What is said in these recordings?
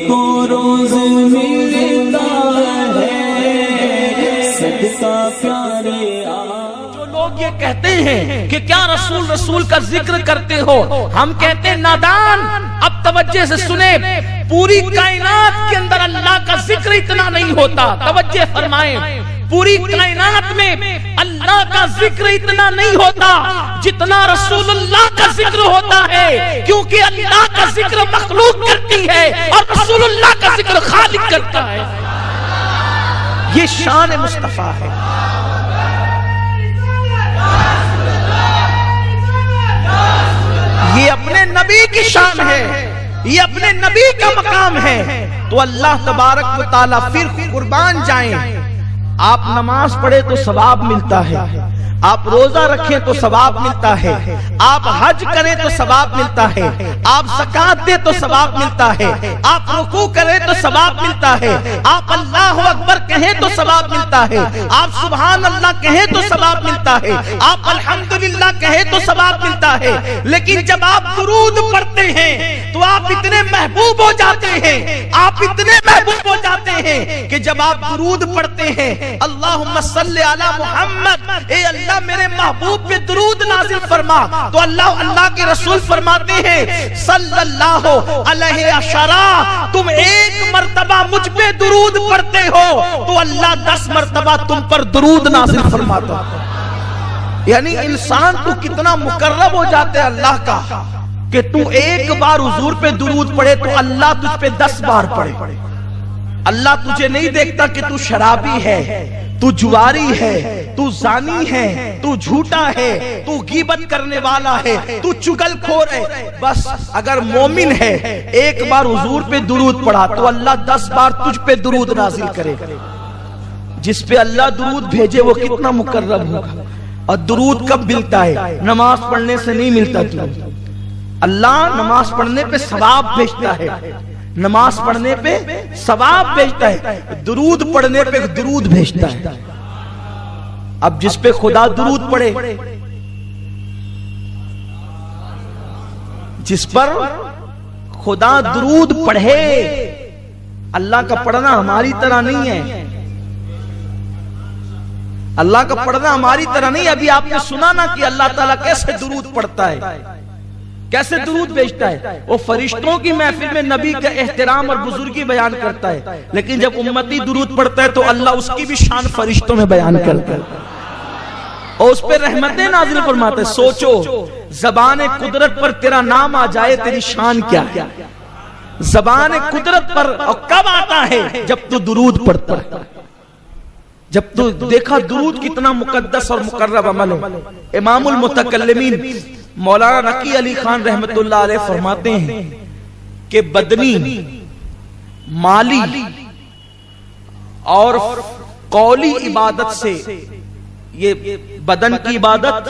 को रोज मिलता है सदका प्यारे जो लोग ये कहते हैं कि क्या रसूल रसूल का जिक्र करते हो, हम कहते हैं नादान। अब तवज्जो से सुने, पूरी कायनात के अंदर अल्लाह का जिक्र इतना नहीं होता। तवज्जो फरमाएं, पूरी कायनात में अल्लाह का जिक्र इतना नहीं होता जितना रसूलुल्लाह का जिक्र होता है, क्योंकि अल्लाह का जिक्र मखलूक करती है और रसूलुल्लाह का जिक्र खालिक करता है। ये शान मुस्तफा है। ये अपने नबी की शान है, ये अपने नबी का मकाम है। तो अल्लाह तबारक व तआला फिर कुर्बान जाएं। आप नमाज पढ़े तो सवाब मिलता है, आप रोजा रखें तो सवाब मिलता है, आप हज करें तो सवाब मिलता है, आप ज़कात दे तो सवाब मिलता है, आप रुकू करें तो सवाब मिलता है, आप अल्लाह अकबर कहें तो सवाब मिलता है, आप सुभान अल्लाह कहें तो सवाब मिलता है, आप अल्हम्दुलिल्लाह कहें तो सवाब मिलता है। लेकिन जब आप दुरूद पढ़ते हैं तो आप इतने महबूब हो जाते हैं, आप इतने महबूब हो जाते हैं कि जब आप दुरूद पढ़ते हैं, अल्लाहुम्मा सल्ली अला मुहम्मद, ए अल्लाह मेरे महबूब पे दुरूद नाजिल फरमा, तो अल्लाह के रसूल फरमाते हैं सल्लल्लाहु अलैहि अशरा, तुम एक मर्तबा मुझ पे दुरूद पढ़ते हो तो अल्लाह 10 मर्तबा तुम पर दुरूद नाजिल फरमाता। यानी इंसान तो कितना मुकर्रब हो जाते हैं अल्लाह का कि तू एक बार हुजूर पे दुरूद पढ़े तो अल्लाह तुझ पे 10 बार पढ़े। अल्लाह तुझे नहीं देखता कि तू शराबी है, तू जुआरी है, तू जानी है, तू झूठा है, तू गीबत करने वाला है, तू चुगलखोर है। बस अगर मोमिन है, एक बार हुजूर पे दुरूद पढ़ा तो अल्लाह 10 बार तुझ पे दुरूद नाजिल करे। जिस पे अल्लाह दुरूद भेजे वो कितना मुकर्रब होगा। और दुरूद कब मिलता है? नमाज पढ़ने से नहीं मिलता दुरूद। अल्लाह नमाज पढ़ने पे सवाब भेजता है, नमाज पढ़ने पे सवाब भेजता है, दुरूद पढ़ने पे दुरूद भेजता है। अब जिस पे खुदा दुरूद पढ़े, जिस पर खुदा दुरूद पढ़े, अल्लाह का पढ़ना हमारी तरह नहीं है। अल्लाह का पढ़ना हमारी तरह नहीं। अभी आपने सुना ना कि अल्लाह ताला कैसे दुरूद पढ़ता है, कैसे दुरूद भेजता है। वो फरिश्तों की महफिल में नबी का एहतराम और बुजुर्गी बयान करता है, लेकिन जब उम्मती दुरूद पढ़ता है तो अल्लाह उसकी भी शान फरिश्तों में बयान करता है और उस पर रहमतें नाजिल फरमाता है। सोचो, ज़बान कुदरत पर तेरा नाम आ जाए, तेरी शान क्या है। ज़बान कुदरत पर और कब आता है? जब तू दुरूद पढ़ता है, जब तू देखा दुरूद कितना मुकद्दस और मुकर्रब अमल है। इमामुल मुतकल्लिमीन मौलाना नकी अली खान रहमतुल्लाह अलैह फरमाते हैं कि बदनी, माली और कौली इबादत से, ये बदन की इबादत,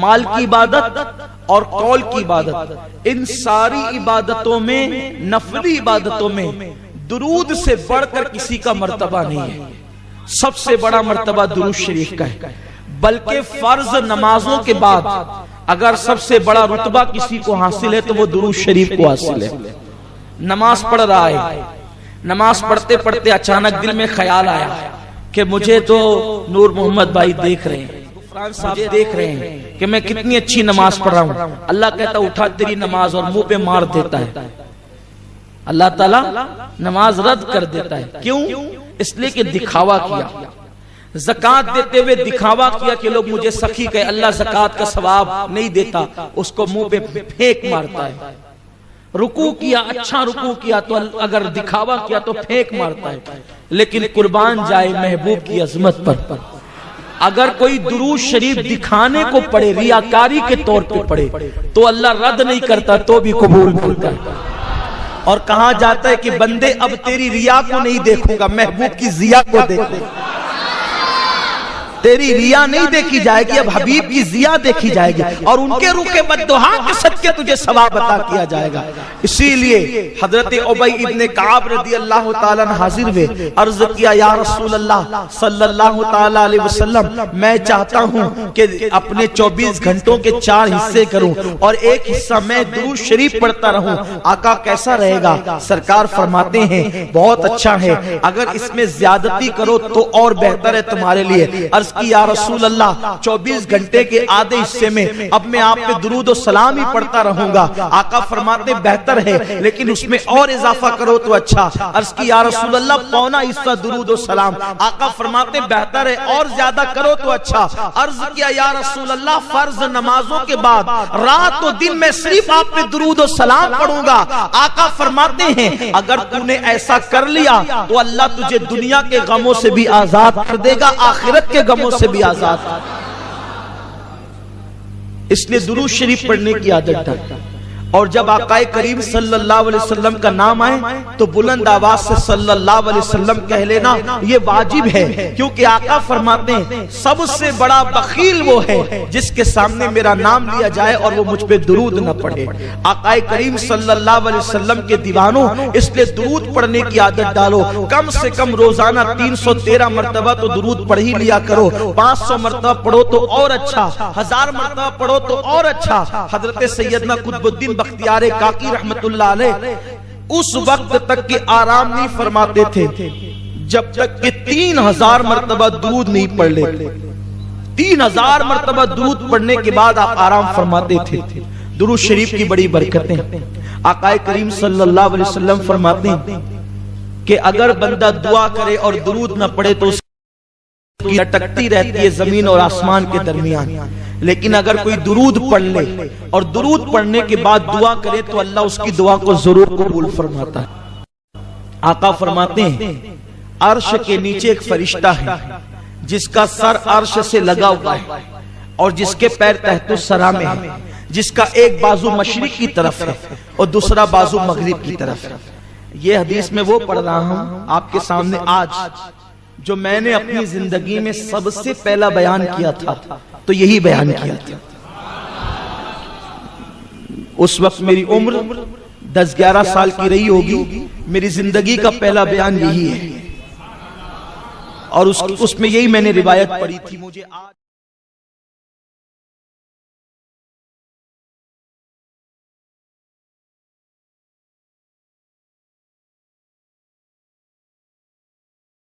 माल की इबादत और कौल की इबादत, इन सारी इबादतों में, नफली इबादतों में दुरूद से बढ़कर किसी का मर्तबा नहीं है। सबसे बड़ा मर्तबा दुरूद शरीफ का है। बल्कि फर्ज नमाजों के बाद अगर सबसे बड़ा रुतबा किसी को हासिल है तो वो दुरूद शरीफ को हासिल है। नमाज पढ़ रहा है, नमाज पढ़ते पढ़ते अचानक दिल में ख्याल आया कि मुझे तो नूर मोहम्मद भाई देख रहे हैं, गुफरान साहब देख रहे हैं कि मैं कितनी अच्छी नमाज पढ़ रहा हूँ। अल्लाह कहता उठा तेरी नमाज, और मुंह पे मार देता है। अल्लाह ताला नमाज रद्द कर देता है। क्यों? इसलिए कि दिखावा किया। ज़कात देते हुए दिखावा किया कि लोग मुझे सखी कहे। अल्लाह ज़कात का सवाब नहीं देता, उसको मुंह पे फेंक मारता है। रुकू किया, अच्छा रुकू किया तो अगर दिखावा किया तो फेंक मारता है। लेकिन कुर्बान जाए महबूब की अजमत पर, अगर कोई दुरूद शरीफ दिखाने को पड़े, रियाकारी के तौर पे पड़े, तो अल्लाह रद्द नहीं करता, तो भी कबूल करता है। और कहा जाता है कि बंदे अब तेरी रिया को नहीं देखूंगा, महबूब की जिया को देखूंगा। तेरी रिया नहीं देखी जाएगी, अब हबीब की जिया देखी जाएगी और उनके रूह के बद्दुआ के सदके तुझे सवाब अता किया जाएगा। इसीलिए हजरत उबई इब्ने काब रदी अल्लाह ताला अन्हु हाजिर हुए, अर्ज किया या रसूल अल्लाह सल्लल्लाहु ताला अलैहि वसल्लम, मैं चाहता हूँ कि अपने 24 घंटों के 4 हिस्से करूं और एक हिस्सा मैं दुरूद शरीफ पढ़ता रहूं। आका कैसा रहेगा? सरकार फरमाते हैं बहुत अच्छा है, अगर इसमें ज्यादती करो तो और बेहतर है तुम्हारे लिए। अर्ज की या रसूल अल्लाह 24 घंटे के आधे हिस्से में अब मैं आप पे दुरूद और सलाम ही पढ़ता रहूंगा। आका फरमाते बेहतर है लेकिन उसमें और इजाफा करो तो अच्छा। अर्ज की या रसूल अल्लाह पौना हिस्सा दुरूद और सलाम। आका फरमाते बेहतर है और ज्यादा करो तो अच्छा। अर्ज किया या रसूल अल्लाह फर्ज नमाजों के बाद रात और दिन में सिर्फ आप पे दुरूद और सलाम पढ़ूंगा। आका फरमाते हैं अगर तूने ऐसा कर लिया तो अल्लाह तुझे दुनिया के गमों से भी आजाद कर देगा, आखिरत के गमों से भी आजाद। इसलिए दुरूद शरीफ पढ़ने की आदत डाल। और जब आकाए करीम सल्लल्लाहु अलैहि वसल्लम का नाम आए तो बुलंद आवाज से सल्लल्लाहु अलैहि वसल्लम कह लेना, ये वाजिब है। क्योंकि आका फरमाते हैं सबसे बड़ा बखील वो है जिसके सामने मेरा नाम लिया जाए और वो मुझ पे दुरूद न पढ़े। आकाए करीम सल्लल्लाहु अलैहि वसल्लम के दीवानों, इसलिए दुरूद पढ़ने की आदत डालो। कम से कम रोजाना 313 मरतबा तो दुरूद पढ़ ही लिया करो। 500 मरतबा पढ़ो तो और अच्छा, 1000 मरतबा पढ़ो तो और अच्छा। हजरत सैयदना कुतुबुद्दीन बख्तियार काकी रहमतुल्लाह अलैह उस वक्त तक के आराम नहीं फरमाते थे जब तक कि 3000 मरतबा दुरूद नहीं पढ़ लेते। 3000 मरतबा दुरूद पढ़ने के बाद आप आराम फरमाते थे। दुरूद शरीफ की बड़ी बरकतें। आकाए करीम सल्लल्लाहु अलैहि वसल्लम फरमाते हैं कि अगर बंदा दुआ करे और दुरूद न पढ़े तो उसकी लटकती रहती है जमीन और आसमान के दरमियान। लेकिन अगर कोई दुरूद पढ़ ले और दुरूद पढ़ने के बाद दुआ करे तो अल्लाह उसकी दुआ को जरूर कबूल फरमाता है। आका फरमाते हैं अर्श के नीचे एक फरिश्ता है जिसका सर अर्श से लगा हुआ है और जिसके पैर तहतो सरा में है, जिसका एक बाजू मशरिक की तरफ है और दूसरा बाजू मगरिब की तरफ है। ये हदीस में वो पढ़ रहा हूं आपके सामने आज जो मैंने अपनी जिंदगी में सबसे पहला बयान किया था, तो यही बयान किया था। उस वक्त मेरी उम्र 10-11 साल की रही होगी। मेरी जिंदगी का पहला बयान यही है और उसमें यही मैंने रिवायत पढ़ी थी। मुझे आज